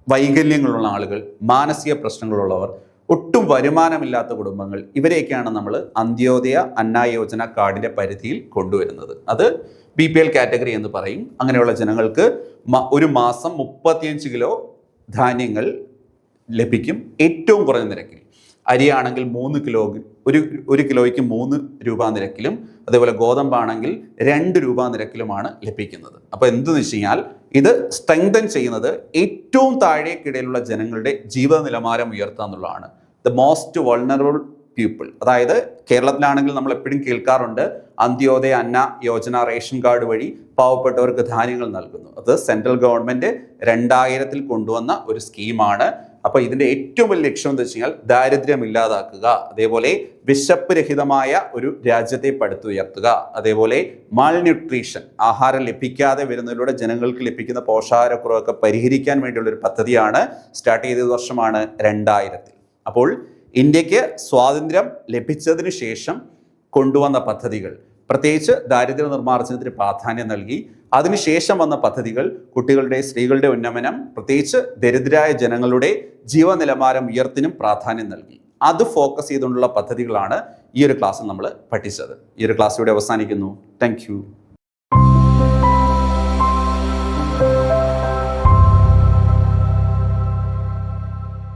വൈകല്യങ്ങളുള്ള ആളുകൾ, മാനസിക പ്രശ്നങ്ങളുള്ളവർ, ഒട്ടും വരുമാനമില്ലാത്ത കുടുംബങ്ങൾ, ഇവരെയൊക്കെയാണ് നമ്മൾ അന്ത്യോദയ അന്ന യോജന കാർഡിൻ്റെ പരിധിയിൽ കൊണ്ടുവരുന്നത്. അത് BPL കാറ്റഗറി എന്ന് പറയും. അങ്ങനെയുള്ള ജനങ്ങൾക്ക് ഒരു മാസം 35 കിലോ ധാന്യങ്ങൾ ലഭിക്കും ഏറ്റവും കുറഞ്ഞ നിരക്കിൽ. അരിയാണെങ്കിൽ 3 കിലോ, ഒരു കിലോയ്ക്ക് 3 രൂപ നിരക്കിലും, അതേപോലെ ഗോതമ്പാണെങ്കിൽ 2 രൂപ നിരക്കിലുമാണ് ലഭിക്കുന്നത്. അപ്പോൾ എന്തെന്ന് വെച്ച് കഴിഞ്ഞാൽ ഇത് സ്ട്രെങ്തൻ ചെയ്യുന്നത് ഏറ്റവും താഴേക്കിടയിലുള്ള ജനങ്ങളുടെ ജീവിത നിലവാരം ഉയർത്തുക എന്നുള്ളതാണ്. The most vulnerable people. അതായത് കേരളത്തിലാണെങ്കിൽ നമ്മൾ എപ്പോഴും കേൾക്കാറുണ്ട് അന്ത്യോദയ അന്ന യോജന റേഷൻ കാർഡ് വഴി പാവപ്പെട്ടവർക്ക് ധാന്യങ്ങൾ നൽകുന്നു. അത് സെൻട്രൽ ഗവൺമെന്റ് 2000 കൊണ്ടുവന്ന ഒരു സ്കീമാണ്. അപ്പോൾ ഇതിന്റെ ഏറ്റവും വലിയ ലക്ഷ്യം എന്താ വെച്ച് കഴിഞ്ഞാൽ ദാരിദ്ര്യം ഇല്ലാതാക്കുക, അതേപോലെ വിശപ്പ് രഹിതമായ ഒരു രാജ്യത്തെ പടുത്തുയർത്തുക, അതേപോലെ മാൽന്യൂട്രീഷൻ, ആഹാരം ലഭിക്കാതെ വരുന്നതിലൂടെ ജനങ്ങൾക്ക് ലഭിക്കുന്ന പോഷകാഹാരക്കുറവൊക്കെ പരിഹരിക്കാൻ വേണ്ടിയുള്ള ഒരു പദ്ധതിയാണ്. സ്റ്റാർട്ട് ചെയ്ത വർഷമാണ് 2000. അപ്പോൾ ഇന്ത്യക്ക് സ്വാതന്ത്ര്യം ലഭിച്ചതിന് ശേഷം കൊണ്ടുവന്ന പദ്ധതികൾ, പ്രത്യേകിച്ച് ദാരിദ്ര്യ നിർമ്മാർജ്ജനത്തിന് പ്രാധാന്യം നൽകി. അതിനുശേഷം വന്ന പദ്ധതികൾ കുട്ടികളുടെ, സ്ത്രീകളുടെ ഉന്നമനം, പ്രത്യേകിച്ച് ദരിദ്രരായ ജനങ്ങളുടെ ജീവനിലവാരം ഉയർത്തിനും പ്രാധാന്യം നൽകി. അത് ഫോക്കസ് ചെയ്തുകൊണ്ടുള്ള പദ്ധതികളാണ് ഈ ഒരു ക്ലാസ്സിൽ നമ്മൾ പഠിച്ചത്. ഈ ഒരു ക്ലാസ് ഇവിടെ അവസാനിക്കുന്നു. താങ്ക്